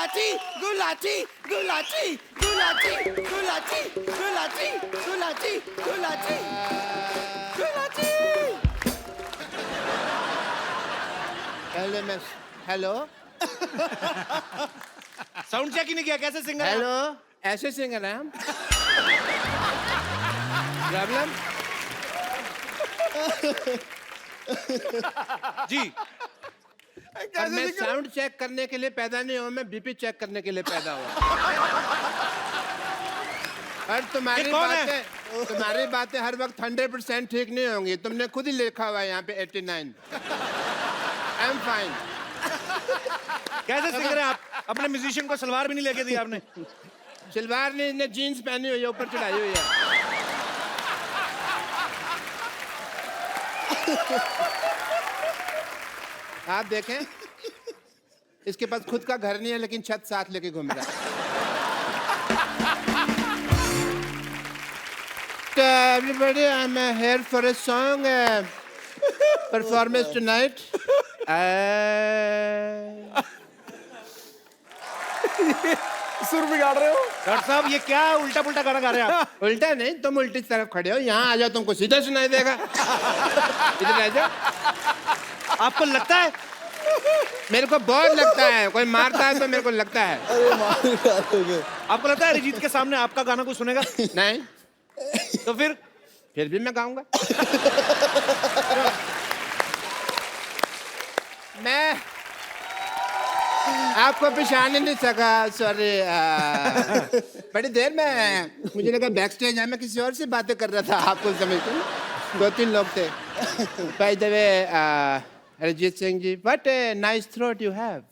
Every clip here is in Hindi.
गुलाटी गुलाटी गुलाटी गुलाटी गुलाटी गुलाटी गुलाटी गुलाटी गुलाटी। पहले मैं हेलो साउंड चेक ही नहीं किया, कैसे सिंगर? हेलो ऐसे सिंगर हैं हम। प्रॉब्लम जी और मैं साउंड चेक करने के लिए पैदा नहीं हुआ, मैं बीपी चेक करने के लिए पैदा हुआ। और ये कौन है? तुम्हारी बातें हर वक्त 100% ठीक नहीं होंगी। तुमने खुद ही लिखा हुआ है यहाँ पे 89। I am fine. कैसे सिंगर है आप? अपने म्यूजिशियन को सलवार भी नहीं लेके दी आपने। सलवार नहीं, इसने जीन्स पहनी हुई है, ऊपर चढ़ाई हुई है। आप देखें, इसके पास खुद का घर नहीं है लेकिन छत साथ लेके घूम रहा है। Everybody, I'm here for a song performance tonight. सुर बिगाड़ रहे हो डॉक्टर साहब, ये क्या उल्टा पुल्टा गाना गा रहे हैं आप? उल्टा नहीं, तुम उल्टी तरफ खड़े हो। यहाँ आ जाओ, तुमको सीधा सुनाई देगा। इधर आ जाओ। आपको लगता है? मेरे को बहुत लगता है, कोई मारता है तो मेरे को लगता है। आपको लगता है अरिजीत के सामने आपका गाना कोई सुनेगा? नहीं, तो फिर भी मैं गाऊंगा। मैं आपको पहचान ही नहीं सका, सॉरी। बड़ी देर में मुझे लगा बैक स्टेज है, मैं किसी और से बातें कर रहा था। आपको समझते? 2-3 लोग थे। By the way, Arijit Singh ji, what a nice throat you have.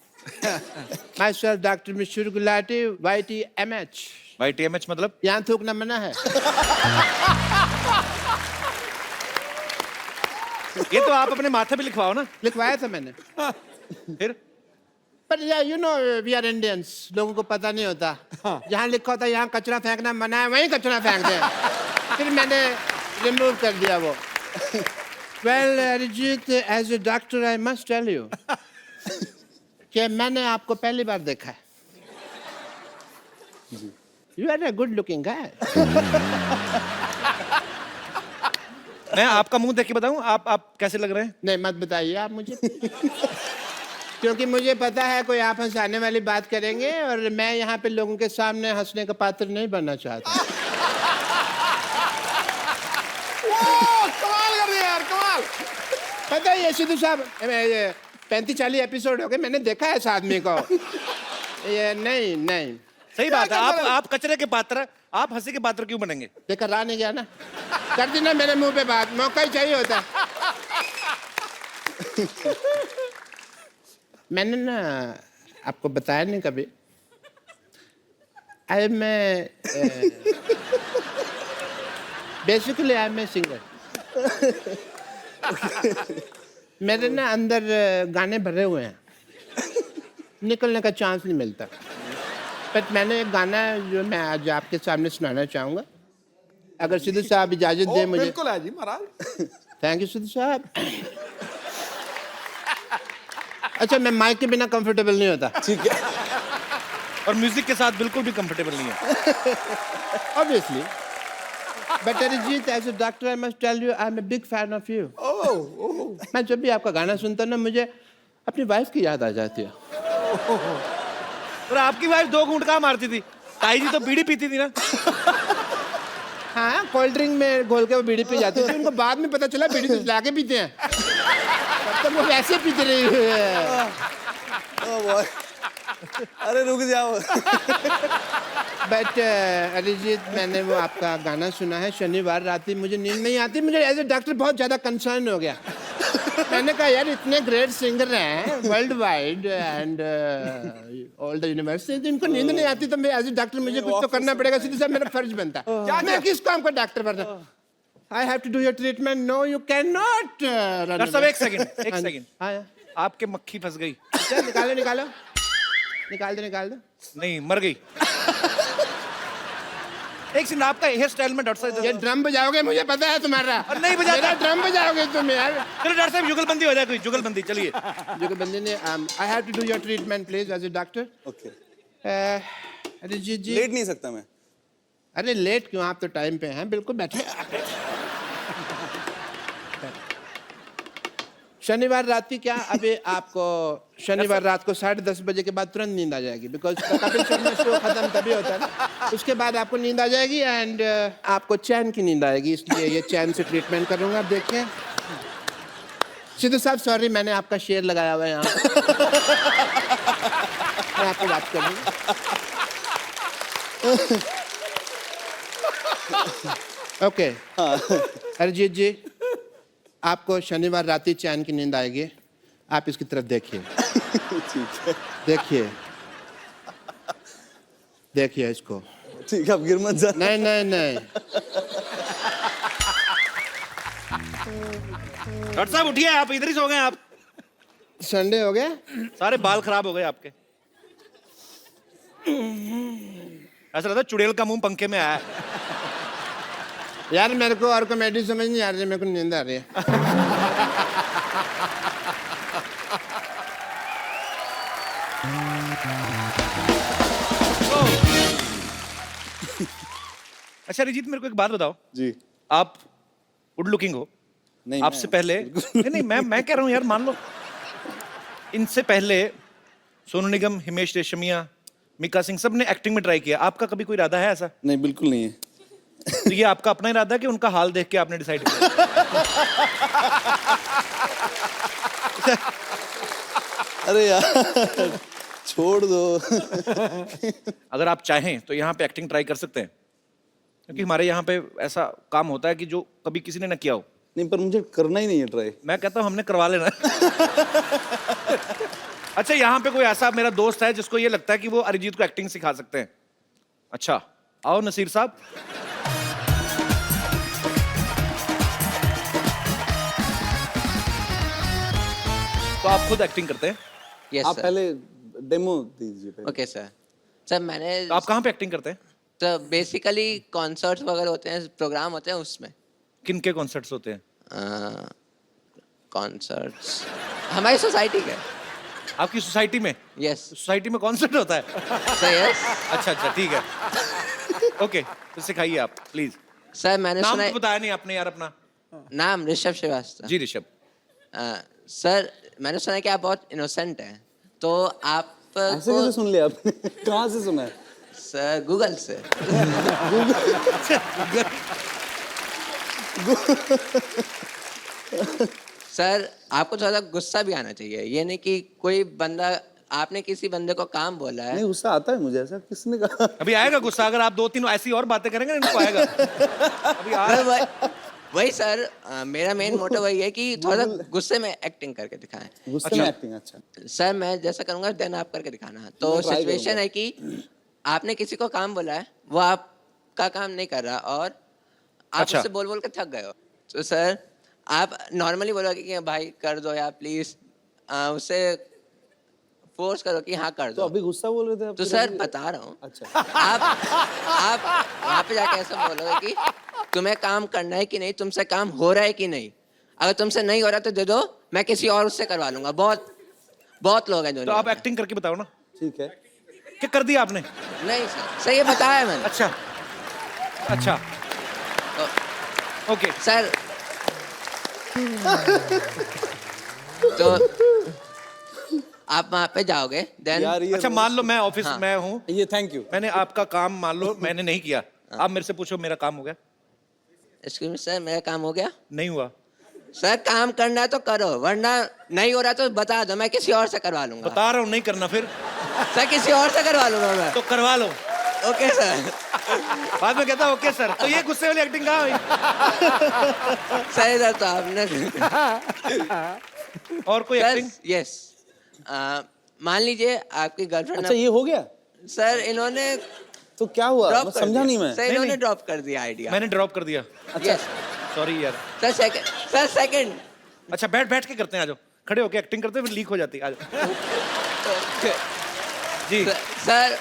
Myself doctor Mishra Gulati, YTMH। YTMH मतलब? यहाँ थूकना मना है। ये तो आप अपने माथे पे लिखवाओ ना। लिखवाया था मैंने। फिर पर you know we are Indians, लोगों को पता नहीं होता। जहाँ लिखा होता है यहाँ कचरा फेंकना मना है, वहीं कचरा फेंक दे। फिर मैंने रिमूव कर दिया वो। Well Arijit, as a doctor I must tell you कि मैंने आपको पहली बार देखा है। You are a good looking guy. मैं आपका मुंह देख के बताऊं आप कैसे लग रहे हैं? नहीं, मत बताइए आप मुझे। क्योंकि मुझे पता है कोई आप हंसाने वाली बात करेंगे और मैं यहाँ पे लोगों के सामने हंसने का पात्र नहीं बनना चाहता। कमाल कर दिया यार, कमाल। पता है ये सिद्धू साहब, 35-40 एपिसोड हो गए, मैंने देखा है इस आदमी को। ये नहीं सही बात है। आप कचरे के पात्र, आप हंसी के पात्र क्यों बनेंगे? देखा, रहा नहीं गया ना, कर दी ना मेरे मुंह पे बात। मौका ही चाहिए होता है। मैंने ना आपको बताया नहीं कभी, I am basically I am a singer. मेरे ना अंदर गाने भरे हुए हैं, निकलने का चांस नहीं मिलता। बट मैंने एक गाना जो मैं आज आपके सामने सुनाना चाहूँगा, अगर सिद्धू साहब इजाजत दे मुझे। बिल्कुल है जी महाराज। थैंक यू सिद्धू साहब। अच्छा, मैं माइक के बिना कंफर्टेबल नहीं होता। ठीक है। और म्यूजिक के साथ बिल्कुल भी कंफर्टेबल नहीं है। Obviously. But Arijit, as a doctor I must tell you, I am a big fan of you. मैं जब भी आपका गाना सुनता हूँ ना, मुझे अपनी वाइफ की याद आ जाती है। और आपकी वाइफ 2 घूंट कहाँ मारती थी? ताई जी तो बीड़ी पीती थी ना। हाँ, कोल्ड ड्रिंक में घोल के वो बीड़ी पी जाती थी। उनको बाद में पता चला बीड़ी तो लाके पीते हैं, तब तक वो वैसे पीते रही है। अरे रुक जाओ। बट अरिजीत, मैंने वो आपका गाना सुना है शनिवार रात ही, मुझे नींद नहीं आती। मुझे एज ए डॉक्टर बहुत ज़्यादा कंसर्न हो गया। मैंने कहा यार, इतने ग्रेट सिंगर हैं world wide and all the university, इनको नींद नहीं आती, तो मैं एज ए डॉक्टर मुझे कुछ तो करना पड़ेगा। सीधे साहब मेरा फर्ज बनता है। मैं किस काम का डॉक्टर बनता? I have to do your treatment. No you can not. Doctor साहब एक सेकंड। हाँ, आपके मक्खी फंस गई। निकालो निकाल दो। नहीं, मर गई। एक सेकंड, आपका हेयर स्टाइल में डॉक्टर साहब ये ड्रम बजाओगे, मुझे पता है तुम्हारा। और नहीं बजाता। मेरा ड्रम बजाओगे तुम यार। चलो डॉक्टर साहब, जुगलबंदी हो जाए, कोई जुगलबंदी। चलिए जुगलबंदी ने, I have to do your treatment please as a doctor. Okay. Arijit ji, लेट नहीं सकता मैं। अरे लेट क्यों, आप तो टाइम पे हैं, बिल्कुल बैठे। शनिवार रात की क्या, अभी आपको शनिवार रात को 10:30 बजे के बाद तुरंत नींद आ जाएगी, बिकॉज कपिल शर्मा शो खत्म तभी होता है ना। उसके बाद आपको नींद आ जाएगी एंड आपको चैन की नींद आएगी, इसलिए ये चैन से ट्रीटमेंट करूंगा। आप देखिए सिद्धू साहब, सॉरी मैंने आपका शेर लगाया हुआ है यहाँ। मैं आपको बात करूँगा। ओके अरिजीत जी, आपको शनिवार रात ही चैन की नींद आएगी, आप इसकी तरफ देखिए। ठीक है, देखिए देखिए इसको। ठीक है, आप गिर मत जाना। नहीं नहीं नहीं, डॉक्टर साहब उठिए, आप इधर ही सो गए। आप संडे हो गया। सारे बाल खराब हो गए आपके। ऐसा लगता है चुड़ैल का मुंह पंखे में आया है। यार मेरे को और कॉमेडी समझ नहीं आ रही है, मेरे को नींद आ रही है। अच्छा अरिजीत, मेरे को एक बात बताओ, जी आप गुड लुकिंग हो। नहीं, आपसे पहले नहीं मैं कह रहा हूँ यार, मान लो इनसे पहले सोनू निगम, हिमेश रेशमिया, मिका सिंह, सब ने एक्टिंग में ट्राई किया। आपका कभी कोई इरादा है ऐसा? नहीं, बिल्कुल नहीं है। तो ये आपका अपना इरादा है कि उनका हाल देख के आपने डिसाइड किया? अरे यार छोड़ दो। अगर आप चाहें तो यहाँ पे एक्टिंग ट्राई कर सकते हैं, क्योंकि हमारे यहाँ पे ऐसा काम होता है कि जो कभी किसी ने ना किया हो। नहीं, पर मुझे करना ही नहीं है ट्राई। मैं कहता हूँ हमने करवा लेना। अच्छा, यहाँ पे कोई ऐसा मेरा दोस्त है जिसको ये लगता है कि वो अरिजीत को एक्टिंग सिखा सकते हैं। अच्छा आओ नसीर साहब। तो आप खुद एक्टिंग करते हैं? यस आप सर। पहले डेमो दीजिए पहले। Okay sir. सर मैंने तो आप कहाँ पे एक्टिंग करते हैं? तो बेसिकली कॉन्सर्ट्स वगैरह होते हैं, प्रोग्राम होते हैं उसमें। किन के कॉन्सर्ट्स होते हैं? कॉन्सर्ट्स हमारी सोसाइटी के। आपकी सोसाइटी में? यस सोसाइटी में कॉन्सर्ट होता है? सर। यस अच्छा अच्छा, ठीक है। ओके, तो सिखाइए आप प्लीज। सर मैंने नाम सुना तो बताया नहीं आपने यार अपना। नाम ऋषभ श्रीवास्तव। जी ऋषभ। सर मैंने सुना है कि आप बहुत इनोसेंट हैं, तो आप ऐसे कैसे सुन लिया आपने? कहाँ से सुना है? सर गूगल से। सर आपको थोड़ा गुस्सा भी आना चाहिए, ये नहीं कि कोई बंदा, आपने किसी बंदे को काम बोला है। नहीं, गुस्सा आता है मुझे, ऐसा किसने कहा? अभी आएगा गुस्सा, अगर आप 2-3 ऐसी और बातें करेंगे ना इनको आएगा। अभी आ सर, वही सर, मेरा मेन मोटिव वही है कि थोड़ा गुस्से में एक्टिंग करके दिखाएं। गुस्से में एक्टिंग? अच्छा, सर मैं जैसा करूंगा देन आप करके दिखाना। तो मैं try सिचुएशन करूंगा। है कि आपने किसी को काम बोला है, वो आपका काम नहीं कर रहा और आप अच्छा। उससे बोल बोल के थक गए हो। तो सर आप नॉर्मली बोलोगे कि भाई कर दो या प्लीज, उससे फोर्स करो कि हाँ कर तो दो। अभी गुस्सा बोल रहे थे आप? तो सर बता रहा हूँ, अच्छा, आप वहाँ पे जाके ऐसा बोलोगे कि तुम्हें काम करना है कि नहीं, तुमसे काम हो रहा है कि नहीं। अगर तुमसे नहीं हो रहा तो दे दो, मैं किसी और उससे करवा लूंगा। बहुत बहुत लोग हैं तो दुनिया आप में। एक्टिंग करके बताओ ना। ठीक है। क्या कर दिया आपने? नहीं सर ये बताया है मैंने। अच्छा अच्छा, ओके। सर तो आप वहाँ पे जाओगे देन। यार ये अच्छा मान लो मैं ऑफिस हाँ। में हूँ, ये थैंक यू। मैंने आपका काम मान लो मैंने नहीं किया, आप मेरे से पूछो मेरा काम हो गया? एक्सक्यूज मी सर, मेरा काम हो गया? नहीं हुआ। सर काम करना है तो करो, वरना नहीं हो रहा तो बता दो, मैं किसी और से करवा लूंगा। बता रहा हूँ नहीं करना, फिर सर किसी और से करवा लूंगा मैं। तो करवा लो। Okay sir. बाद में कहता ओके सर। तो ये गुस्से वाली एक्टिंग कहाँ हुई? सर इधर तो आपने और कोई एक्टिंग? यस, मान लीजिए आपकी गर्लफ्रेंड। अच्छा, ये हो गया? सर इन्होंने तो क्या हुआ? ड्रॉप मैं कर समझा दिया। नहीं मैं। सर इन्होंने ड्रॉप कर दिया आइडिया। मैंने ड्रॉप कर दिया। यस सॉरी यार। Sir second, sir second. अच्छा बैठ बैठ के करते हैं, आ जाओ। खड़े होके एक्टिंग करते हैं फिर लीक हो जाती है, आ जाओ। जी। सर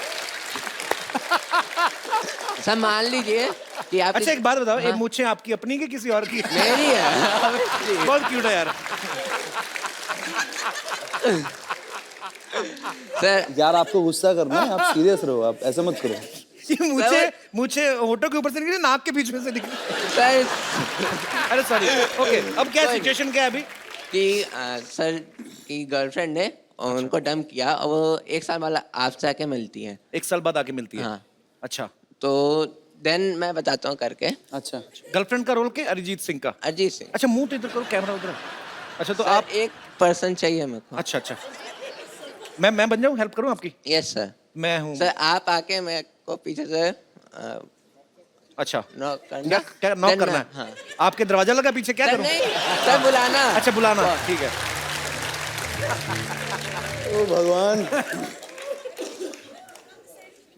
सर मान लीजिए कि आप अच्छा एक बात बताओ, ये हाँ? मूछें आपकी अपनी की किसी और की? मेरी है। बहुत क्यूट है यार। सर यार आपको गुस्सा करना है, आप सीरियस रहो, आप ऐसा मत करो। ये मुझे होठों के ऊपर से निकली, नाक के बीच में से निकली। सर अरे सॉरी। ओके, अब क्या कोई सिचुएशन क्या है अभी? कि सर की गर्लफ्रेंड ने उनको डंप किया और वो 1 साल वाला आपसे आके मिलती है। 1 साल बाद आके मिलती है। हाँ। अच्छा, तो देन मैं बताता हूँ करके। अच्छा, गर्लफ्रेंड का रोल के अरिजीत सिंह का? अरिजीत सिंह। अच्छा, मुंह तो इधर करो, कैमरा उधर है। अच्छा, तो सर, आप एक पर्सन चाहिए मेरे को। अच्छा अच्छा, मैं बन जाऊँ, हेल्प करूँ आपकी? Yes sir. मैं हूँ। सर आप आके मेरे को पीछे से अच्छा, नॉक करना। क्या क्या नॉक Then करना है? हाँ। आपके दरवाजा लगा पीछे, क्या सर करूँ? नहीं, सर बुलाना। अच्छा, बुलाना, ठीक है। ओ भगवान।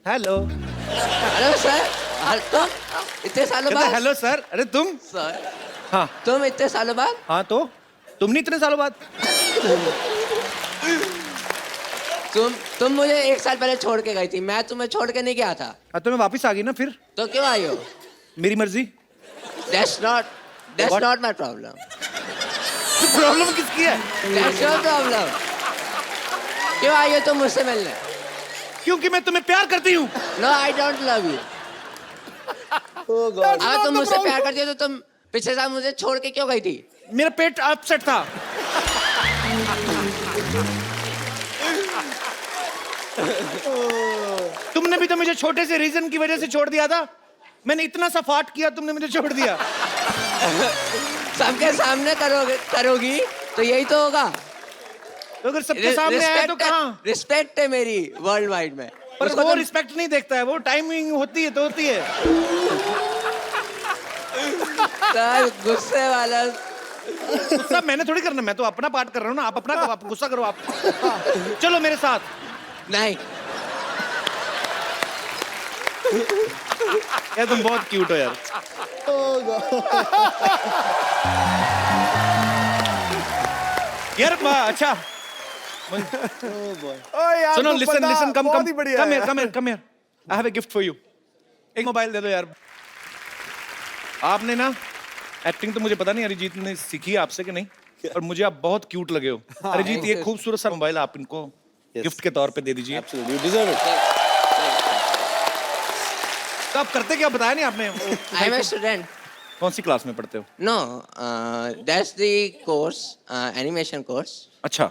हेलो। Hello sir. तो इतने सालों बाद। हेलो सर, अरे तुम? सर हाँ तुम इतने सालों बाद। हाँ, तो तुम नहीं इतने सालों बाद? तुम मुझे 1 साल पहले छोड़ के गई थी, मैं तुम्हें छोड़ के नहीं गया था। हाँ, तो मैं वापस आ गई ना फिर। तो क्यों आई हो? मेरी मर्जी। That's not What? my problem. Problem किसकी है? That's your problem. क्यों आई हो तुम मुझसे मिलने? क्योंकि मैं तुम्हें प्यार करती हूँ। No, I don't love you. Oh God. अगर तुम मुझसे प्यार करती हो तो तुम पिछले साल मुझे छोड़ के क्यों गई थी? मेरा पेट अपसेट था। तुमने भी तो मुझे छोटे से रीजन की वजह से छोड़ दिया था। मैंने इतना सा फाट किया, तुमने मुझे छोड़ दिया। सबके सामने करोगी तो यही तो होगा। तो अगर सबके सामने आया तो कहाँ? रिस्पेक्ट है मेरी वर्ल्ड वाइड में। पर उसको वो तुम- रिस्पेक्ट नहीं देखता है, वो टाइमिंग होती है तो होती है। सर गुस्से वाला। गुस्सा मैंने थोड़ी करना, मैं तो अपना पार्ट कर रहा हूँ ना। आप अपना आप गुस्सा करो आप। चलो मेरे साथ। नहीं यार तुम बहुत क्यूट हो यार। ओ गॉड। यार अच्छा, ओ बॉय। ओ यार सुनो, तुम लिसन बंदा लिसन, कम बहुत कम ही बढ़िया कम है। Here come here come here, I have a gift for you. एक मोबाइल दे दो यार। आपने ना एक्टिंग तो मुझे पता नहीं अरिजीत ने सीखी है आपसे कि नहीं, पर मुझे आप बहुत क्यूट लगे हो। अरिजीत, ये खूबसूरत सा मोबाइल आप इनको गिफ्ट के तौर पे दे दीजिए। Absolutely, you deserve it. तो आप करते क्या, बताया नहीं आपने? I am a student. कौन सी क्लास में पढ़ते हो? No, that's the course, animation course अच्छा,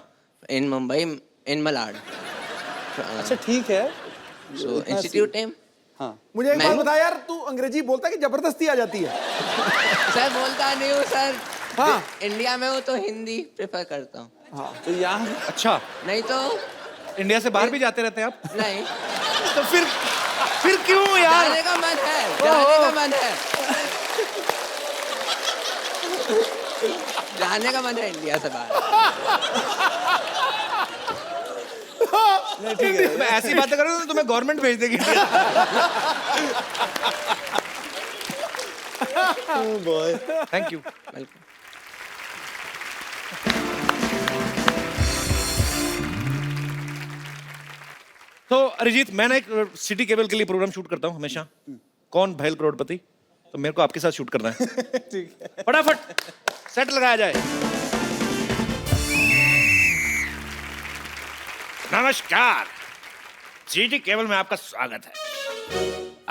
in Mumbai, in Malad. अच्छा ठीक है। So institute name. हाँ। मुझे एक मैं- बात बता यार, तू अंग्रेजी बोलता है कि जबरदस्ती आ जाती है? सर बोलता नहीं हूँ सर। हाँ। इंडिया में हूँ तो हिंदी प्रेफर करता हूँ। हाँ तो यहाँ अच्छा। नहीं तो इंडिया से बाहर भी जाते रहते हैं आप? नहीं। तो फिर क्यों यार? जाने का मन है, जाने का मन है, जाने का मन है इंडिया से बाहर। नहीं ठीक है। मैं ऐसी बातें करूँ तो तुम्हें गवर्नमेंट भेज देगी। Oh boy. Thank you. Welcome. तो अरिजीत, मैं ना एक सिटी केबल के लिए प्रोग्राम शूट करता हूँ हमेशा। कौन भैल करोड़पति, तो मेरे को आपके साथ शूट करना है। ठीक है। फटाफट सेट लगाया जाए। नमस्कार, सिटी केबल में आपका स्वागत है।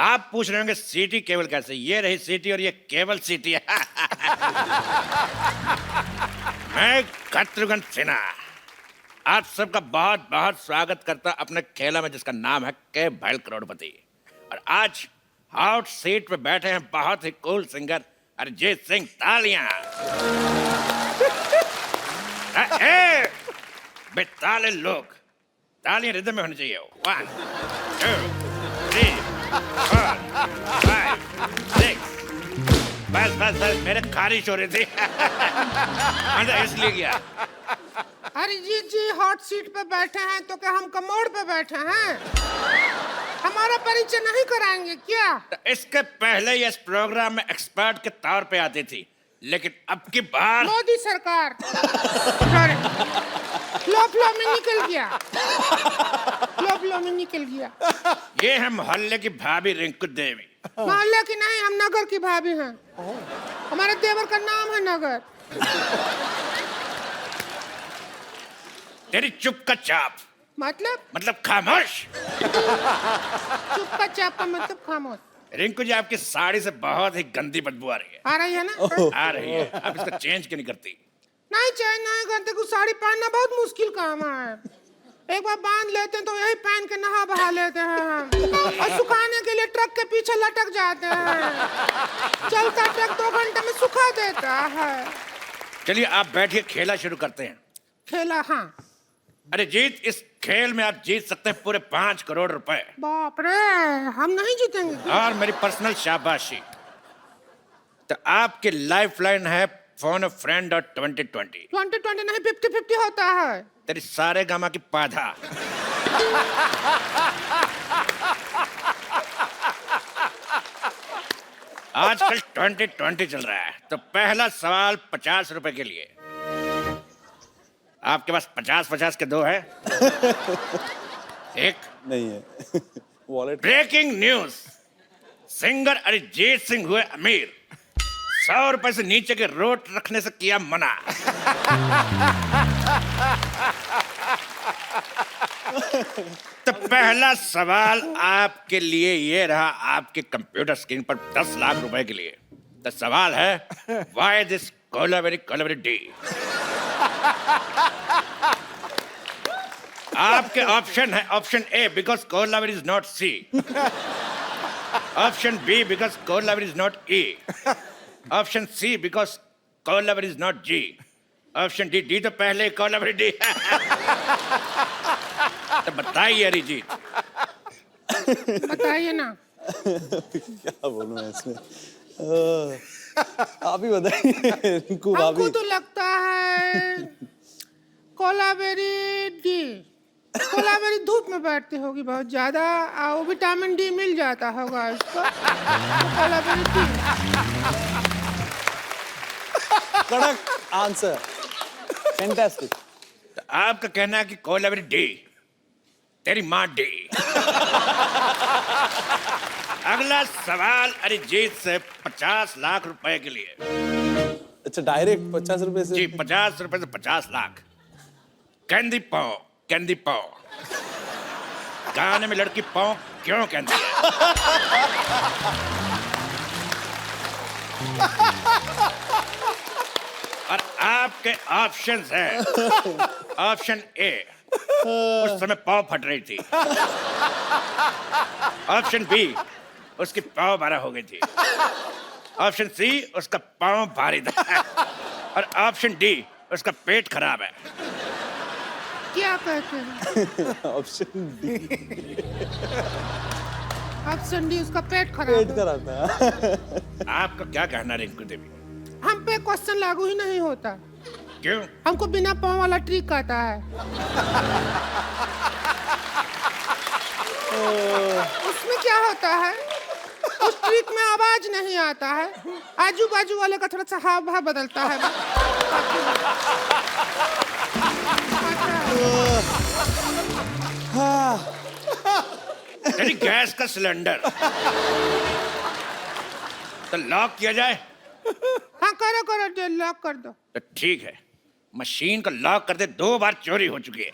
आप पूछ रहे होंगे सिटी केबल कैसे? ये रही सिटी और ये केबल सिटी है। मैं शत्रुघ्न सिन्हा आप सबका बहुत बहुत स्वागत करता अपने खेला में, जिसका नाम है के भैल करोड़पति। और आज हॉट सीट पे बैठे हैं बहुत ही कूल सिंगर अरिजीत सिंह। तालियां। बेताले लोग, तालियां रिदम में होनी चाहिए। 1 2 3 4 5 6। बस मेरे खारिश हो रही थी। मैं इसलिए गया। अरिजीत जी हॉट सीट पे बैठे हैं तो क्या हम कमोड पे बैठे हैं? हमारा परिचय नहीं कराएंगे क्या? तो इसके पहले ये इस प्रोग्राम में एक्सपर्ट के तौर पे आती थी, लेकिन अब की बार मोदी सरकार फ्लो में निकल गया। फ्लो में निकल गया। ये है मोहल्ले की भाभी रिंकू देवी। मोहल्ले की नहीं, हम नगर की भाभी हैं। हमारे देवर का नाम है नगर। तेरी चुप का चाप। मतलब खामोश। चुप का चाप का मतलब खामोश। रिंकू जी, आपकी साड़ी से बहुत ही गंदी बदबू आ रही है। आ रही है ना? आ रही है। आप इसको चेंज क्यों नहीं करती? नहीं चेंज नहीं करते, कुछ साड़ी पहनना बहुत मुश्किल काम है। एक बार बांध लेते हैं तो यही पहन के नहा बहा लेते हैं हम। और सुखाने के लिए ट्रक के पीछे लटक जाते हैं। चलता ट्रक 2 घंटे में सुखा देता है। चलिए आप बैठिए, खेला शुरू करते हैं। खेला? हाँ। अरे जीत, इस खेल में आप जीत सकते हैं पूरे 5 करोड़ रुपए। बाप रे, हम नहीं जीतेंगे। और मेरी पर्सनल शाबाशी। तो आपकी लाइफलाइन है फोन अ फ्रेंड और 2020। 2020 नहीं, 50-50 होता है। तेरी सारे गामा की पाधा। आजकल 2020 चल रहा है, तो पहला सवाल 50 रुपए के लिए। आपके पास 50-50 के 2 है? एक नहीं है। Wallet. Breaking news, singer Arijit Singh हुए अमीर। 100 रुपए से नीचे के रोट रखने से किया मना। तो पहला सवाल आपके लिए ये रहा, आपके कंप्यूटर स्क्रीन पर 10 लाख रुपए के लिए। तो सवाल है, व्हाई दिस कोलावेरी डी? आपके ऑप्शन है, option A because Kolaveri is not C, option B because Kolaveri is not E, option C because Kolaveri is not G, option D, D तो पहले कोलावेरी डी। तो बताइए अरिजीत। बताइए ना। क्या बोलूं मैं इसमें? आप ही बताइए रिंकू हमको भाभी। तो लगता है कोलावेरी डी। कोलावेरी धूप में बैठती होगी बहुत ज्यादा, और विटामिन डी मिल जाता होगा इसको, तो कोलावेरी डी। कड़क आंसर, फैंटास्टिक। तो आपका कहना है कि कोलावेरी डी, तेरी माँ डी। अगला सवाल अरिजीत से 50 लाख रुपए के लिए। अच्छा, डायरेक्ट 50 रुपए से? जी, 50 रुपए से 50 लाख। कैंडी पाओ, कैंडी पाओ। गाने में लड़की पाओ क्यों कहती है? और आपके ऑप्शंस हैं, ऑप्शन ए, उस समय पाव फट रही थी, ऑप्शन बी, उसकी पाव 12 हो गई थी, ऑप्शन सी, उसका पाव भारी था, और ऑप्शन डी, उसका पेट खराब है। क्या कहते हैं? Option D. ऑप्शन डी, उसका पेट खराब पेट है। खराब था। आपका क्या कहना रिंकू देवी? हम पे क्वेश्चन लागू ही नहीं होता। क्यों? हमको बिना पाँव वाला ट्रिक आता है। उसमें क्या होता है, उस ट्रिक में आवाज नहीं आता है, आजू बाजू वाले का थोड़ा सा हाव भाव बदलता है। यानी गैस का सिलेंडर। तो लॉक किया जाए? हाँ करो करो, जो लॉक कर दो। तो ठीक है, मशीन को लॉक करते 2 बार चोरी हो चुकी है।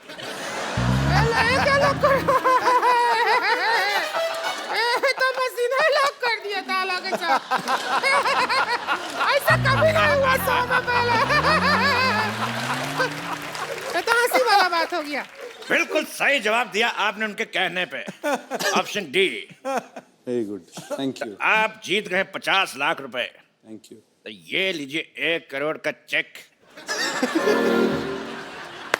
क्या लॉक करो? तो मशीन है, लॉक कर दिया ताला के साथ। ऐसा कभी नहीं हुआ 100 में पहले। ये तो हंसी वाला बात हो गया। बिल्कुल सही जवाब दिया आपने उनके कहने पे, option D. Very good, thank you. आप जीत गए 50 लाख रुपए। Thank you. तो ये लीजिए 1 करोड़ का चेक,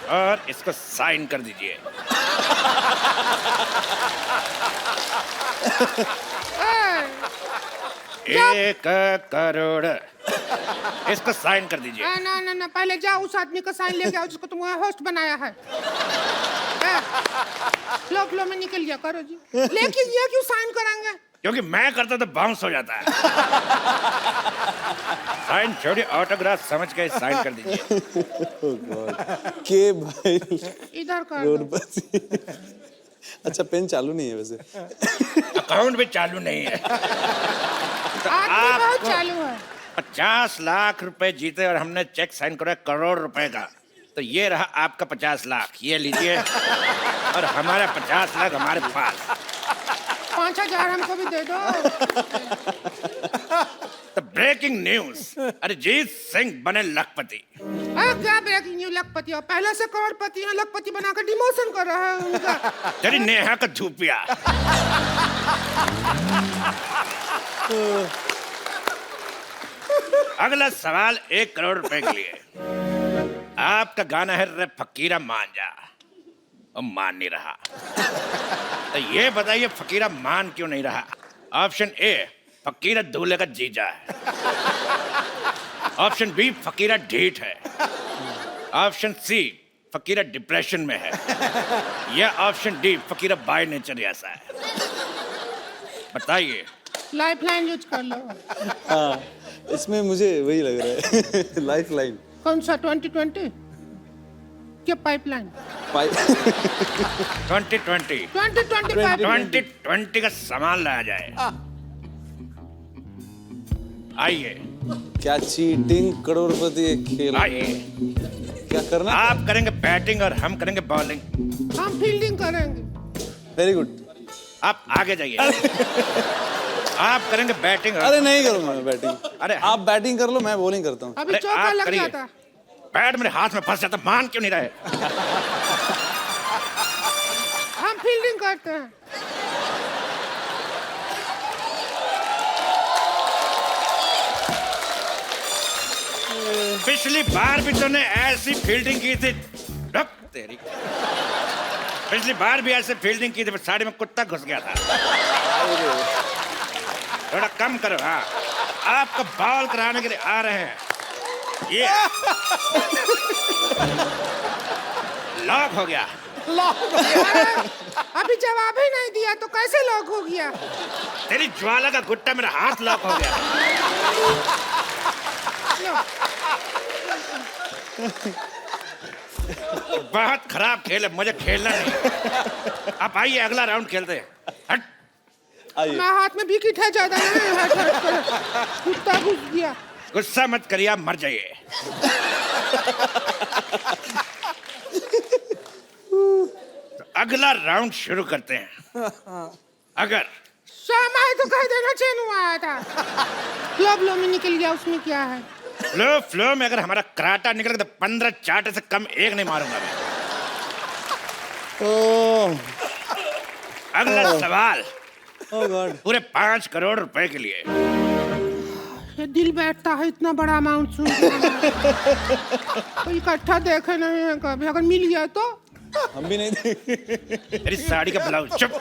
और इसको साइन कर दीजिए। ए, 1 करोड़, इसको साइन कर दीजिए। ना ना ना, पहले जाओ उस आदमी का साइन लेके आओ जिसको तुम होस्ट बनाया है। फ्लो फ्लो में निकल गया, करो जी। लेकिन ये क्यों साइन कराएंगे? क्योंकि मैं करता तो बाउंस हो जाता है। साइन छोड़िए, ऑटोग्राफ समझ के साइन कर दीजिए। के भाई इधर कर दो। करोड़पति। अच्छा, पेन चालू नहीं है वैसे? अकाउंट भी चालू नहीं है। तो आदमी बहुत आपको चालू है। 50 लाख रुपए जीते और हमने चेक साइन करा 1 करोड़ रुपए का। तो ये रहा आपका 50 लाख, ये लीजिए। और हमारा 50 लाख हमारे पास। 5,000 हमको भी दे दो। तो ब्रेकिंग न्यूज, अरिजीत सिंह बने लखपति। क्या ब्रेकिंग न्यूज? लखपति और पहले से करोड़पति हैं, लखपति बनाकर डिमोशन कर रहा है उनका। तेरी नेहा का धूपिया। अगला सवाल 1 करोड़ रुपए के लिए। आपका गाना है रे फकीरा मान जा, और मान नहीं रहा। तो ये बताइए फकीरा मान क्यों नहीं रहा? ऑप्शन ए, फकीरा दूल्हे का जीजा है। ऑप्शन बी, फकीरा ढीठ है। ऑप्शन सी, फकीरा डिप्रेशन में है। या option D, Fakira by nature ऐसा है। बताइए। लाइफ लाइन यूज कर लो। हाँ, इसमें मुझे वही लग रहा है। Life line. कौन सा 2020? क्या पाइपलाइन? 2020 2020 2020 का सामान लाया जाए। आइए क्या चीटिंग करोड़पति एक खेल? आइए। क्या करना? आप करेंगे बैटिंग और हम करेंगे बॉलिंग। हम फील्डिंग करेंगे। Very good. आप आगे जाइए। आप करेंगे बैटिंग और... अरे नहीं करूंगा मैं बैटिंग। अरे आप बैटिंग कर लो, मैं बॉलिंग करता हूँ। अभी अरे चौका आप लग करिए। जाता। बैट मेरे हाथ में फंस जाता, मान क्यों नहीं रहे? हम फील्डिंग करते हैं। पिछली बार भी तूने ऐसी फील्डिंग की थी। रुक तेरी। पिछली बार भी ऐसे फील्डिंग की थी, पर साड़ी में कुत्ता घुस गया था। थोड़ा कम करो। हाँ, आपको बॉल कराने के लिए आ रहे हैं। ये लॉक हो गया। अभी जवाब ही नहीं दिया तो कैसे लॉक हो गया? तेरी ज्वाला का गुट्टा मेरा हाथ लॉक हो गया। बहुत खराब खेल है, मुझे खेलना नहीं। आप आइए, अगला राउंड खेलते हैं। हट। आइए। मैं हाथ में विकेट है ज्यादा नहीं। हट हट कर कुत्ता घुस गया। गुस्सा मत करिए, आप मर जाइए। तो अगला राउंड शुरू करते हैं। अगर शामा है तो कह देना चैन आया था। फ्लो में निकल गया, उसमें क्या है? फ्लो में अगर हमारा कराटा निकल गया तो 15 चाटे से कम एक नहीं मारूंगा मैं। अगला सवाल ओह गॉड। पूरे 5 करोड़ रुपए के लिए। ये दिल बैठता है इतना बड़ा अमाउंट सुन के। तो इकट्ठा देखे नहीं है कभी, अगर मिल गया तो। हम भी नहीं देंगे। मेरी साड़ी का ब्लाउज। चुप।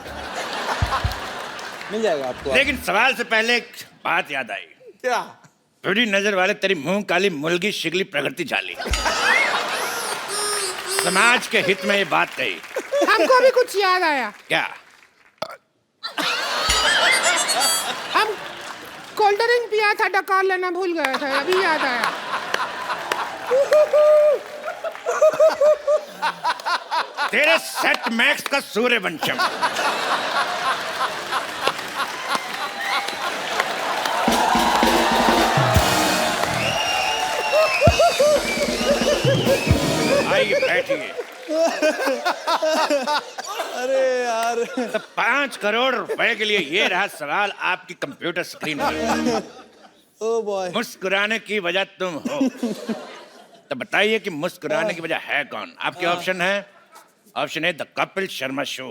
मिल जाएगा आपको। लेकिन सवाल से पहले एक बात याद आई। क्या? थोड़ी नजर वाले तेरी मुंह काली मुलगी शिगली प्रगति झाली। समाज के हित में ये बात कही। हमको भी कुछ याद आया। क्या? हम कोल्ड ड्रिंक पिया था, डकार लेना भूल गए थे, अभी याद आया। तेरे सेट मैक्स का सूर्यवंशम। आइए बैठिए। अरे यार। तो 5 करोड़ रुपए के लिए ये रहा सवाल आपकी कंप्यूटर स्क्रीन पर। Oh boy. मुस्कुराने की वजह तुम हो, तो बताइए कि मुस्कुराने की वजह है कौन? आपके ऑप्शन है। Option A, the Kapil Sharma show.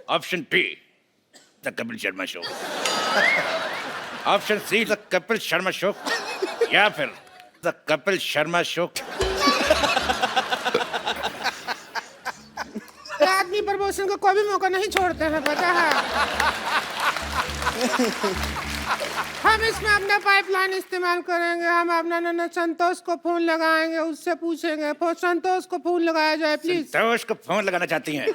Option B, the Kapil Sharma show. Option C, the Kapil Sharma show. या फिर द कपिल शर्मा शो। आदमी प्रमोशन को कोई भी मौका नहीं छोड़ते हैं, पता है। हम इसमें अपना पाइपलाइन इस्तेमाल करेंगे। हम अपना नन्ना संतोष को फोन लगाएंगे, उससे पूछेंगे। संतोष को फोन लगाया जाए प्लीज। संतोष को फोन लगाना चाहती हैं?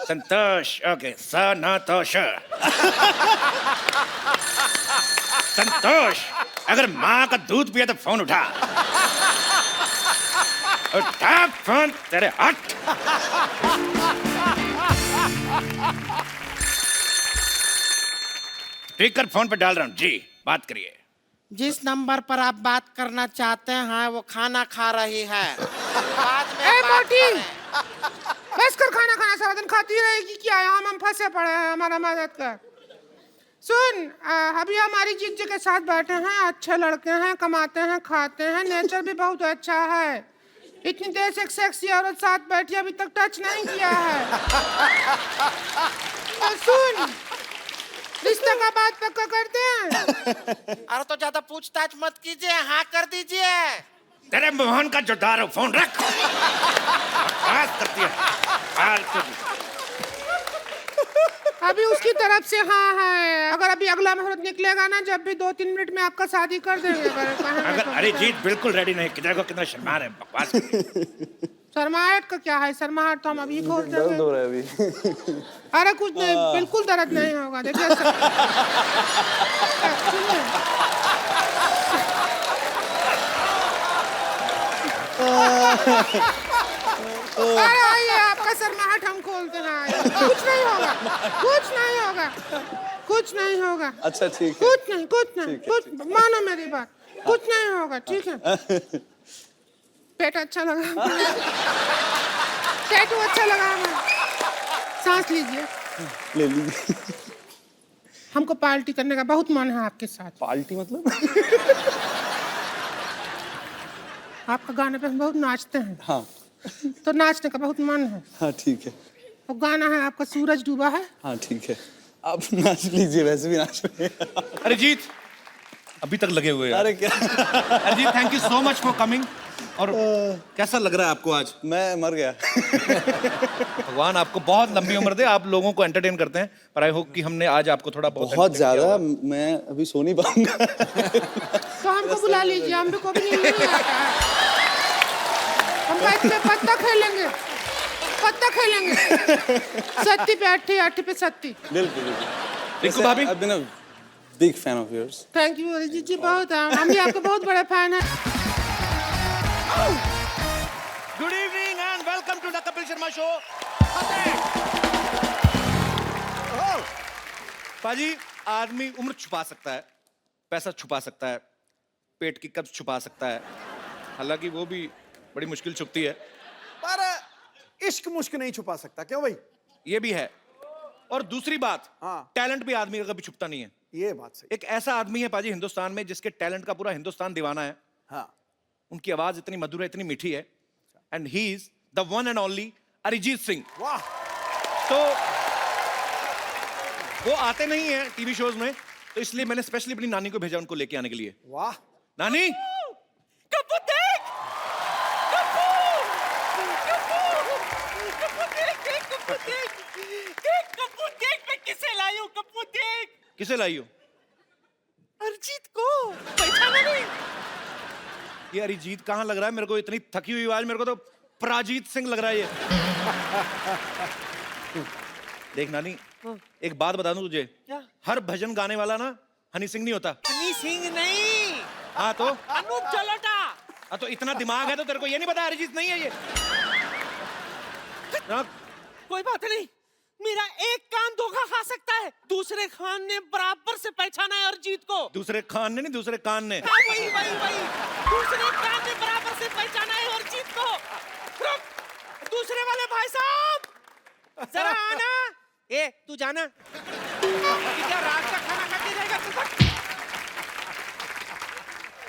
संतोष, ओके। संतोष। संतोष, अगर माँ का दूध पिया तो फोन उठा। उठा फोन, तेरे हट। स्पीकर फोन पे डाल रहा हूँ जी, बात करिए। जिस नंबर पर आप बात करना चाहते हैं वो खाना खा रही है। ए मोटी, बस कर खाना खाना, सारा दिन खाती रहेगी क्या? हम फंसे पड़े हैं, हमारा मदद कर। सुन, अभी हमारी जीत के साथ बैठे हैं, अच्छे लड़के हैं, कमाते हैं, खाते हैं, नेचर भी बहुत अच्छा है। इतनी देर से एक सेक्सी औरत साथ बैठी, अभी तक टच नहीं किया है। तो सुन, रिश्ते का बात पक्का करते हैं। अरे तो ज्यादा पूछताछ मत कीजिए, हाँ कर दीजिए। तेरे मोहन का जो दारू, फोन रख। बकवास करती है फालतू की। अभी उसकी तरफ से हाँ है। अगर अभी अगला मुहूर्त निकलेगा ना, जब भी 2-3 मिनट में आपका शादी कर देंगे। अगर अरिजीत बिल्कुल रेडी नहीं, देखो कितना शर्मा रहे, बकवास करती है। शर्माहट का क्या है? शर्माहट तो हम अभी खोल दर्द देंगे। हो रहा है अभी। अरे कुछ नहीं, बिल्कुल दर्द नहीं होगा। देखिए सुनिए, अरे आइए, आपका शर्माहट हम खोलते हैं। आइए। कुछ नहीं होगा, कुछ नहीं होगा, कुछ नहीं होगा। अच्छा ठीक है। कुछ नहीं, कुछ नहीं, कुछ मानो मेरी बात, कुछ नहीं होगा, ठीक है? पेट अच्छा लगा, टैटू अच्छा लगा हमें। सांस लीजिए। ले लीजिए। हमको पार्टी करने का बहुत मन है आपके साथ। पार्टी मतलब? आपका गाने पे हम बहुत नाचते हैं, हाँ तो नाचने का बहुत मन है। हाँ ठीक है। वो गाना है आपका सूरज डूबा है। हाँ ठीक है, आप नाच लीजिए, वैसे भी नाच रहे हैं। अरिजीत अभी तक लगे हुए हैं। अरे क्या? Arijit thank you so much for coming. और कैसा लग रहा है आपको आज? मैं मर गया। भगवान आपको बहुत लंबी उम्र दे, आप लोगों को एंटरटेन करते हैं, पर आई होप कि हमने आज आपको थोड़ा बहुत entertain किया ज्यादा, होगा। मैं अभी सो नहीं पाऊंगा। तो हमको बुला लीजिए, हमको भी नहीं आता है। हम बैठ पे पत्ता खेलेंगे, पत्ता खेलेंगे। सत्ती पे अट्ठी, अट्ठी पे सत्ती। बिल्कुल बिल्कुल। रिंकू भाभी, I've been a big fan of yours. Thank you Arijit ji, बहुत हम भी आपके बहुत बड़े फैन हैं। Good evening and welcome to the Kapil Sharma show. पाजी, आदमी उम्र छुपा सकता है, पैसा छुपा सकता है, पेट की कब्ज छुपा सकता है, हालांकि वो भी बड़ी मुश्किल छुपती है। पर इश्क मुश्क नहीं छुपा सकता, क्यों भाई? ये भी है। और दूसरी बात, हाँ। टैलेंट भी आदमी का कभी छुपता नहीं है। ये बात सही। एक ऐसा आदमी है पाजी हिंदुस्तान में जिसके टैलेंट का पूरा हिंदुस्तान दीवाना है। हाँ, उनकी आवाज इतनी मधुर है, इतनी मीठी है, and he is the one and only Arijit Singh. वाह। तो वो आते नहीं है टीवी शोज में, तो इसलिए मैंने स्पेशली अपनी नानी को भेजा उनको लेके आने के लिए। वाह। नानी, कप्पू देख, कप्पू, कप्पू देख, कप्पू देख, कप्पू देख, मैं किसे लाई हूँ? कप्पू देख, किसे लाई हो? अरिजीत को पहचाना नहीं? ये अरिजीत कहाँ लग रहा है मेरे को? इतनी थकी हुई आवाज, मेरे को तो प्राजीत सिंह लग रहा है ये। देख नानी, एक बात बता दूं तुझे, क्या? हर भजन गाने वाला ना हनी सिंह नहीं होता। हनी सिंह नहीं, हाँ तो? अनूप जलोटा। हाँ तो इतना दिमाग है तो तेरे को ये नहीं पता अरिजीत नहीं है ये? हाँ, कोई बात नहीं, मेरा एक कान धोखा खा सकता है, दूसरे खान ने बराबर से पहचाना है अरिजीत को। दूसरे खान ने नहीं, दूसरे कान ने। हाँ, वही वही वही, दूसरे कान ने बराबर से पहचाना है अरिजीत को। रुक, दूसरे वाले भाई साहब जरा आना। ए तू जाना, क्या रात का खाना खा के जाएगा तू?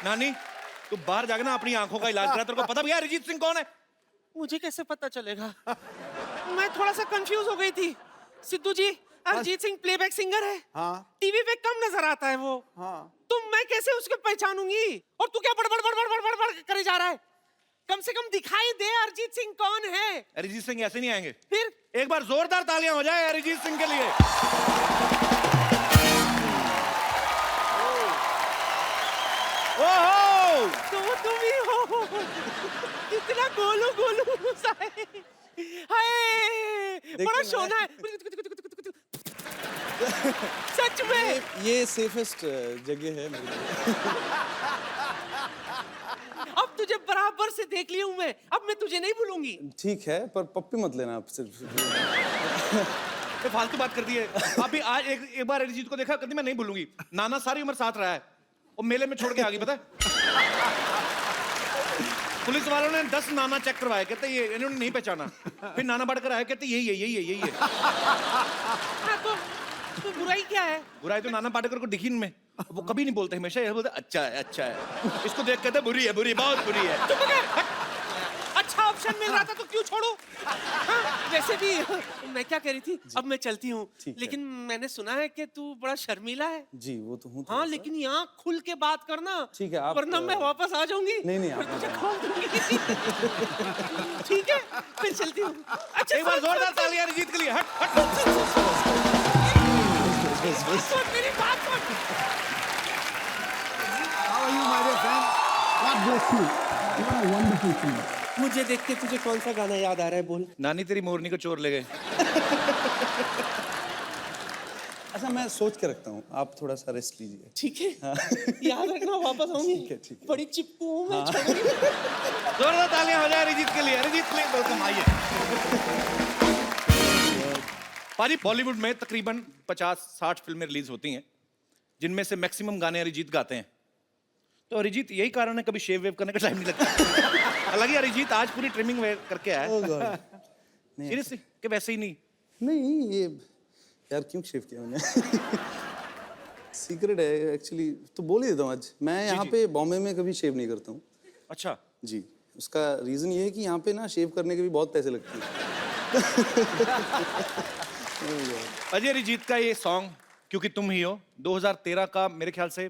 नानी, तू बाहर जाके ना अपनी आंखों का इलाज करा, तेरे को पता भी है अरिजीत सिंह कौन है? मुझे कैसे पता चलेगा? मैं थोड़ा सा कंफ्यूज हो गई थी। सिद्धू जी, अरिजीत सिंह प्लेबैक सिंगर है, हाँ टीवी पे कम नजर आता है वो, हाँ। तो मैं कैसे उसको पहचानूंगी? और तू क्या बड़बड़ बड़बड़ बड़बड़ बड़ करे जा रहा है? कम से कम दिखाई दे अरिजीत सिंह कौन है। अरिजीत सिंह ऐसे नहीं आएंगे। फिर एक बार जोरदार तालियां हो जाए अरिजीत सिंह के लिए। ओहो, तो तुम ही हो, कितना गोलू गोलू सा है। हाय, बड़ा शोना है। सच में ये सेफेस्ट जगह है मेरे लिए। अब तुझे बराबर से देख लिया हूं मैं, अब मैं तुझे नहीं भूलूंगी। ठीक है, पर पप्पी मत लेना आप सिर्फ। ये फालतू बात कर दी है। अभी आज एक बार अरिजीत को देखा, कभी मैं नहीं भूलूंगी। नाना सारी उम्र साथ रहा है, और मेले में छोड़ के आ गई, पता है? पुलिस वालों ने 10 नाना चेक करवाए, कहते ये इन्होंने नहीं पहचाना। फिर नाना बढ़कर आए, कहते यही है। हाँ, तो बुराई क्या है? बुराई तो नाना पाटेकर को दिखी इनमें, वो कभी नहीं बोलते, हमेशा ये बोलते अच्छा है। इसको देख कहते बुरी है, बहुत बुरी है। अच्छा ऑप्शन मिल रहा था तो क्यों छोड़ू? हाँ, वैसे भी मैं क्या कह रही थी, अब मैं चलती हूँ, ठीक है। लेकिन मैंने सुना है कि तू बड़ा शर्मीला है। जी वो तो हूँ हाँ, लेकिन यहाँ खुल के बात करना, ठीक है, आप- वरना मैं वापस आ जाऊंगी। नहीं, आप फिर मत तुझे आना। खोल दूंगी। ठीक है, फिर चलती हूँ। अच्छा एक बार सुन, जोरदार सुन, सुन, तालियां अरिजीत के लिए। हट। सुन, मेरी बात सुन। How are you, my dear friend? God bless you. You are a wonderful singer. मुझे देख के तुझे कौन सा गाना याद आ रहा है, बोल। नानी तेरी मोरनी को चोर ले गए। अच्छा मैं सोच के रखता हूँ, आप थोड़ा सा रेस्ट लीजिए। ठीक है, याद रखना, वापस आऊंगी। ठीक है। बड़ी चिपकू हूँ मैं, छोड़ूंगी। जोरदार तालियां हो जाए अरिजीत के लिए। अरिजीत के लिए वेलकम, आइए। पाजी, बॉलीवुड में तकरीबन 50-60 फिल्में रिलीज होती हैं, जिनमें से मैक्सिमम गाने अरिजीत गाते हैं। तो अरिजीत, यही कारण है कभी शेव वेव करने का टाइम नहीं लगता। हालांकि अरिजीत आज पूरी ट्रिमिंग करके आया Oh है। God. नहीं सीरियसली कि वैसे ही नहीं? नहीं, ये यार क्यों शेव किया मैंने? सीक्रेट है एक्चुअली, तो बोल ही देता हूँ आज। मैं यहाँ पे बॉम्बे में कभी शेव नहीं करता हूँ। अच्छा, जी, उसका रीज़न ये है कि यहाँ पे ना शेव करने के भी बहुत पैसे लगते हैं। अजय अरिजीत का ये सॉन्ग क्योंकि तुम ही हो 2013 का मेरे ख्याल से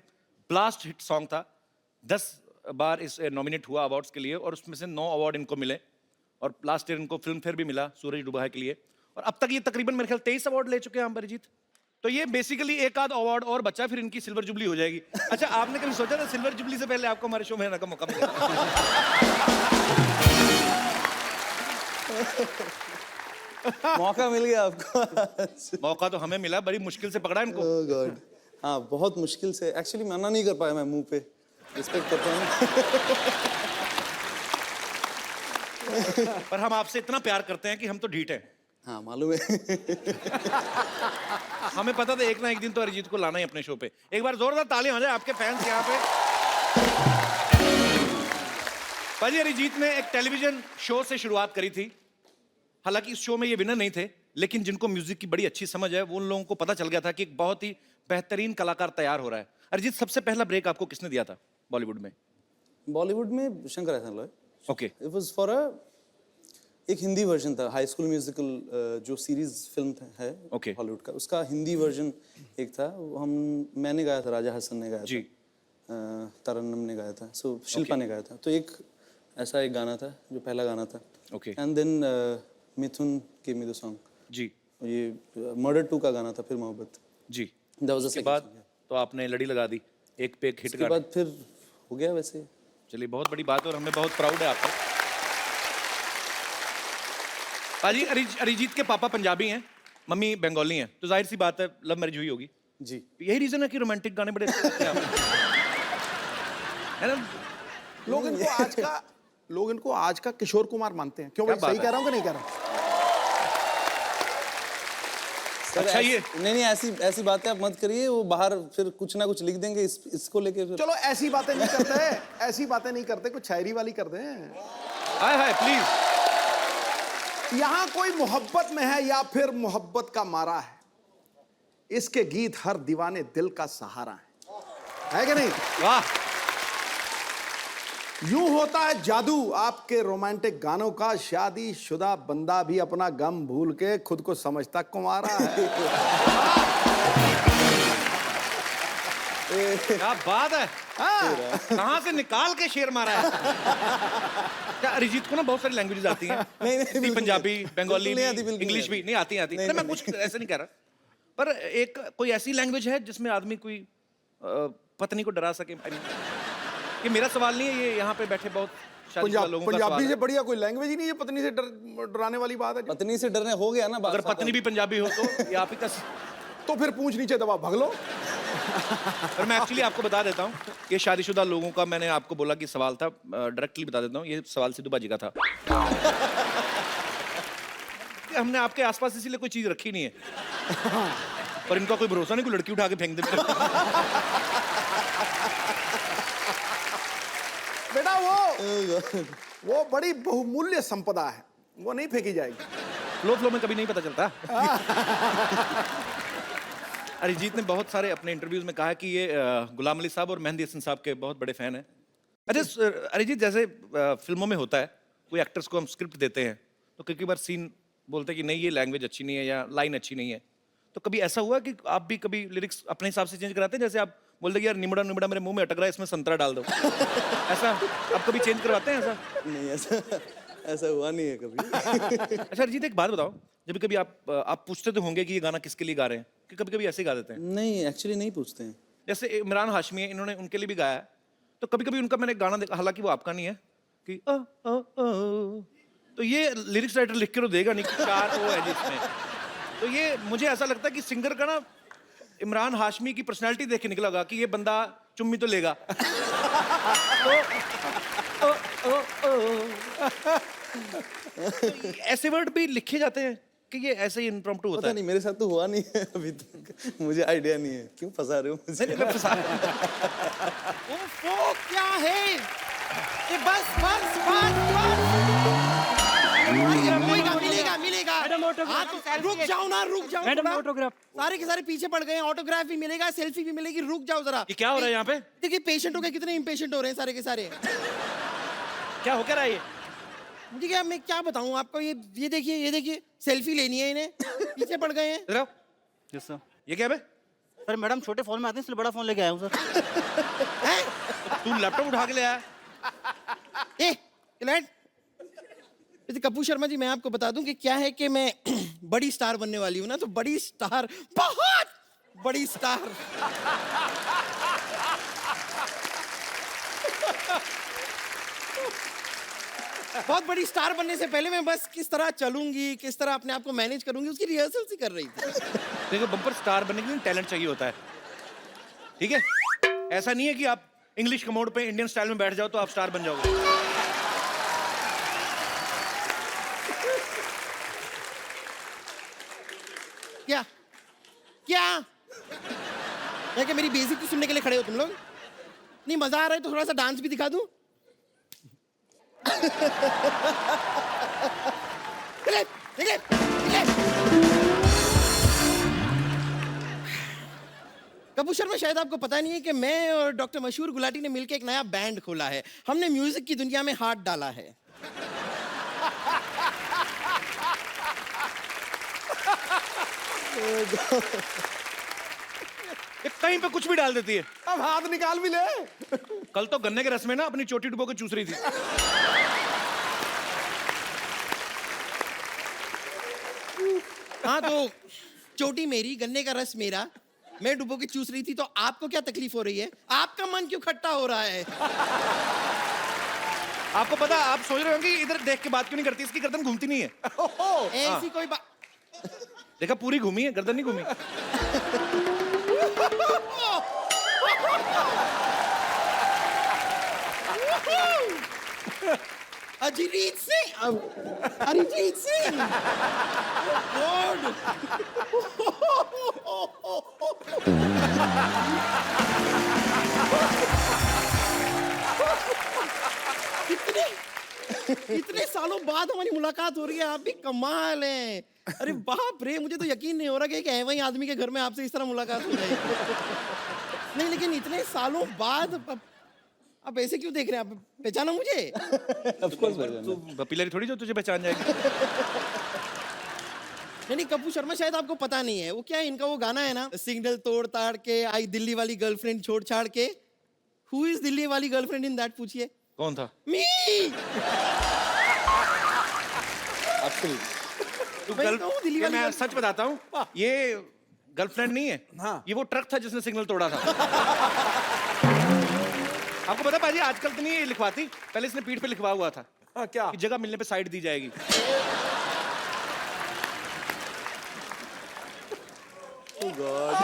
ब्लास्ट हिट सॉन्ग था। 10 बार इस नॉमिनेट हुआ अवार्ड्स के लिए और उसमें से 9 अवार्ड इनको मिले और लास्ट ईयर इनको फिल्म फेयर भी मिला सूरज डूबा है के लिए। और अब तक ये तकरीबन मेरे ख्याल 23 अवार्ड ले चुके हैं हम अरिजीत। तो ये बेसिकली एक आध अवार्ड और बचा, फिर इनकी सिल्वर जुबली हो जाएगी। अच्छा, आपने कभी सोचा था सिल्वर जुबली से पहले आपको हमारे शो में आने का मौका मिलेगा? मौका मिल गया आपको। मौका तो हमें मिला, बड़ी मुश्किल से पकड़ा इनको। Oh God. हाँ, बहुत मुश्किल से। एक्चुअली मना नहीं कर पाया मैं मुंह पे। रिस्पेक्ट करता हूँ। पर हम आपसे इतना प्यार करते हैं कि हम तो ढीठ हैं। हाँ मालूम है। हमें पता था एक ना एक दिन तो अरिजीत को लाना ही अपने शो पे। एक बार जोरदार तालियां हो जाए आपके फैंस यहाँ पे। पाजी, अरिजीत ने एक टेलीविजन शो से शुरुआत करी थी। हालांकि इस शो में ये विनर नहीं थे, लेकिन जिनको म्यूजिक की बड़ी अच्छी समझ है वो उन लोगों को पता चल गया था कि एक बहुत ही बेहतरीन कलाकार तैयार हो रहा है। अरिजीत, सबसे पहला ब्रेक आपको किसने दिया था बॉलीवुड में? बॉलीवुड में शंकर एहसान Loy. Okay, it was for एक हिंदी वर्जन था, हाई स्कूल म्यूजिकल जो सीरीज फिल्म है Okay. हॉलीवुड का, उसका हिंदी वर्जन एक था। वो मैंने गाया था, राजा हसन ने गाया जी। था, तरन्नम ने गाया था, सो शिल्पा ने गाया था। तो एक ऐसा एक गाना था जो पहला गाना था। ओके, एंड देन मिथुन के मी द सॉन्ग, जी ये मर्डर 2 का गाना था, फिर मोहब्बत। जी। दैट वाज द उसके बाद तो आपने लड़ी लगा दी, एक पे एक हिट उसके गाना। बाद फिर हो गया वैसे। चलिए, बहुत बड़ी बात है और हमें बहुत प्राउड है आपको। पाजी, अरिजीत के पापा पंजाबी हैं, मम्मी बंगाली हैं, तो जाहिर सी बात है लव मैरिज हुई होगी। जी यही रीजन है कि रोमांटिक गाने बड़े अच्छे लगते हैं आपको। है ना? लोग इनको आज का किशोर कुमार मानते हैं। क्यों क्या भाई, बात सही है? कह रहा हूँ कि नहीं कह रहा हूँ? अच्छा, ये नहीं ऐसी बातें आप मत करिए। वो बाहर फिर कुछ ना कुछ लिख देंगे इसको लेके फिर। चलो ऐसी बातें नहीं करते, ऐसी बातें नहीं करते, कुछ शायरी वाली कर दें। हाय हाय प्लीज। यहाँ कोई मोहब्बत में है या फिर मोहब्बत का मारा है, इसके गीत हर दीवाने दिल का सहारा है कि नहीं? वाह, यूं होता है जादू आपके रोमांटिक गानों का, शादीशुदा बंदा भी अपना गम भूल के खुद को समझता कुंवारा है। क्या बात है। कहाँ से निकाल के शेर मारा है। क्या अरिजीत को ना बहुत सारी लैंग्वेजेस आती हैं? नहीं, हिंदी, पंजाबी, बंगाली, बिल्कुल नहीं आती, बिल्कुल इंग्लिश नहीं भी नहीं आती। नहीं, मैं कुछ ऐसे नहीं कह रहा, पर एक कोई ऐसी लैंग्वेज है जिसमें आदमी कोई पत्नी को डरा सके। I mean, ये मेरा सवाल नहीं है, ये यहाँ पे बैठे बहुत शादीशुदा लोगों का सवाल पंजाबी है। से बढ़िया कोई लैंग्वेज ही नहीं है पत्नी से डराने वाली बात है। पत्नी से डरने हो गया ना बात। अगर पत्नी भी पंजाबी हो तो ये आप ही का। तो फिर पूंछ नीचे दबा भाग लो। और मैं एक्चुअली आपको बता देता हूँ, ये शादीशुदा लोगों का मैंने आपको बोला कि सवाल था, डायरेक्टली बता देता हूँ, ये सवाल सिद्धू बाजी का था। हमने आपके आसपास इसीलिए कोई चीज रखी नहीं है, पर इनका कोई भरोसा नहीं, कोई लड़की उठा के फेंक दे। बेटा वो बड़ी बहुमूल्य संपदा है, वो नहीं फेंकी जाएगी। फ्लो में कभी नहीं पता चलता। अरिजीत ने बहुत सारे अपने इंटरव्यूज में कहा कि ये गुलाम अली साहब और मेहंदी हसन साहब के बहुत बड़े फैन हैं। अच्छा अरिजीत, जैसे फिल्मों में होता है, कोई एक्टर्स को हम स्क्रिप्ट देते हैं तो कई बार सीन बोलते हैं कि नहीं ये लैंग्वेज अच्छी नहीं है या लाइन अच्छी नहीं है, तो कभी ऐसा हुआ कि आप भी कभी लिरिक्स अपने हिसाब से चेंज कराते हैं? जैसे आप बोलते कि यार निमड़ा निमड़ा मेरे मुंह में अटक रहा है, इसमें संतरा डाल दो, ऐसा आप कभी चेंज करवाते हैं? ऐसा नहीं, ऐसा हुआ नहीं है कभी। अच्छा अरिजीत, एक बात बताओ, जब कभी आप पूछते तो होंगे कि ये गाना किसके लिए गा रहे हैं, कि कभी कभी ऐसे ही गा देते हैं? नहीं, एक्चुअली नहीं पूछते हैं। जैसे इमरान हाशमी है, इन्होंने उनके लिए भी गाया है, तो कभी कभी उनका मैंने गाना देखा, हालांकि वो आपका नहीं है, कि तो ये लिरिक्स राइटर लिख के तो देगा नहीं कि 4 ओ है जिसमें, तो ये मुझे ऐसा लगता है कि सिंगर का ना इमरान हाशमी की पर्सनालिटी देख के निकला होगा कि ये बंदा चुम्मी तो लेगा। तो ऐसे वर्ड भी लिखे जाते हैं कि ये ऐसे ही इम्प्रॉम्प्टू होता पता है? नहीं, मेरे साथ तो हुआ नहीं है अभी तक, मुझे आइडिया नहीं है। क्यों फंसा रहे हो मुझे? नहीं, मैं फंसा ओफो, क्या है ये? बस मिलेगा। हाँ, तो रुक जाओ ना, मैडम ऑटोग्राफ। सारे के सारे पीछे पड़ गए, ऑटोग्राफ भी मिलेगा, सेल्फी भी मिलेगी, रुक जाओ जरा। ये क्या हो रहा है यहाँ पे? देखिए पेशेंटों के कितने इम्पेशेंट हो रहे हैं सारे के सारे। क्या हो क्या रहा है ये? मुझे क्या, मैं क्या बताऊं आपको, ये देखिए सेल्फी लेनी है इन्हें, पीछे पड़ गए हैं। इधर आओ। Yes sir. ये क्या है? सर मैडम छोटे फोन में आते हैं, इसलिए बड़ा फोन लेके आया हूँ सर। तू लैपटॉप उठा के ले आया? कपूर शर्मा जी, मैं आपको बता दूं कि क्या है कि मैं बड़ी स्टार बनने वाली हूं ना, तो बड़ी स्टार, बहुत बड़ी स्टार। बहुत बड़ी स्टार बनने से पहले मैं बस किस तरह चलूंगी, किस तरह अपने आप को मैनेज करूंगी, उसकी रिहर्सल सी कर रही थी। देखो, बम्पर स्टार बनने के लिए टैलेंट चाहिए होता है, ठीक है? ऐसा नहीं है कि आप इंग्लिश कमोड पे इंडियन स्टाइल में बैठ जाओ तो आप स्टार बन जाओगे। क्या क्या क्या मेरी बेइज्जती तो सुनने के लिए खड़े हो तुम लोग? नहीं मजा आ रहा है तो थोड़ा सा डांस भी दिखा दूं? निकले। कपूर शर्मा, शायद आपको पता नहीं है कि मैं और डॉक्टर मशहूर गुलाटी ने मिलकर एक नया बैंड खोला है। हमने म्यूजिक की दुनिया में हाथ डाला है। ये कहीं पे कुछ भी डाल देती है। अब हाथ निकाल भी ले। कल तो गन्ने के रस में ना अपनी चोटी डुबो के चूस रही थी। हाँ, तो चोटी मेरी, गन्ने का रस मेरा, मैं डुबो के चूस रही थी, तो आपको क्या तकलीफ हो रही है? आपका मन क्यों खट्टा हो रहा है? आपको पता, आप सोच रहे होंगे इधर देख के बात क्यों नहीं करती, इसकी गर्दन घूमती नहीं है। ऐसी कोई बात। देखा, पूरी घूमी है, गर्दन नहीं घूमी। अरिजीत सिंह गॉड। इतने सालों बाद हमारी मुलाकात हो रही है, आप भी कमाल हैं। अरे बाप रे, मुझे तो यकीन नहीं हो रहा कि एक ऐसे ही आदमी के घर में आपसे इस तरह मुलाकात हो जाएगी। नहीं, लेकिन इतने सालों बाद आप ऐसे क्यों देख रहे हैं? आप पहचाना मुझे? ऑफ कोर्स तू बपीलरी थोड़ी जो तुझे पहचान जाएगी। नहीं, कपूर शर्मा, शायद आपको पता नहीं है, वो क्या है, इनका वो गाना है ना, सिग्नल तोड़ ताड़ के आई दिल्ली वाली गर्लफ्रेंड छोड़ छाड़ के। हु इज दिल्ली वाली गर्लफ्रेंड इन दैट, पूछिए। कौन था? मी। तू मैं तो हूँ दिल्ली वाली मैं गर्ल- सच बताता हूँ, ये गर्लफ्रेंड नहीं है। हाँ। ये वो ट्रक था जिसने सिग्नल तोड़ा था। आपको पता पाजी, आजकल तो नहीं ये लिखवाती, पहले इसने पीठ पे लिखवा हुआ था क्या? कि जगह मिलने पे साइड दी जाएगी। गॉड।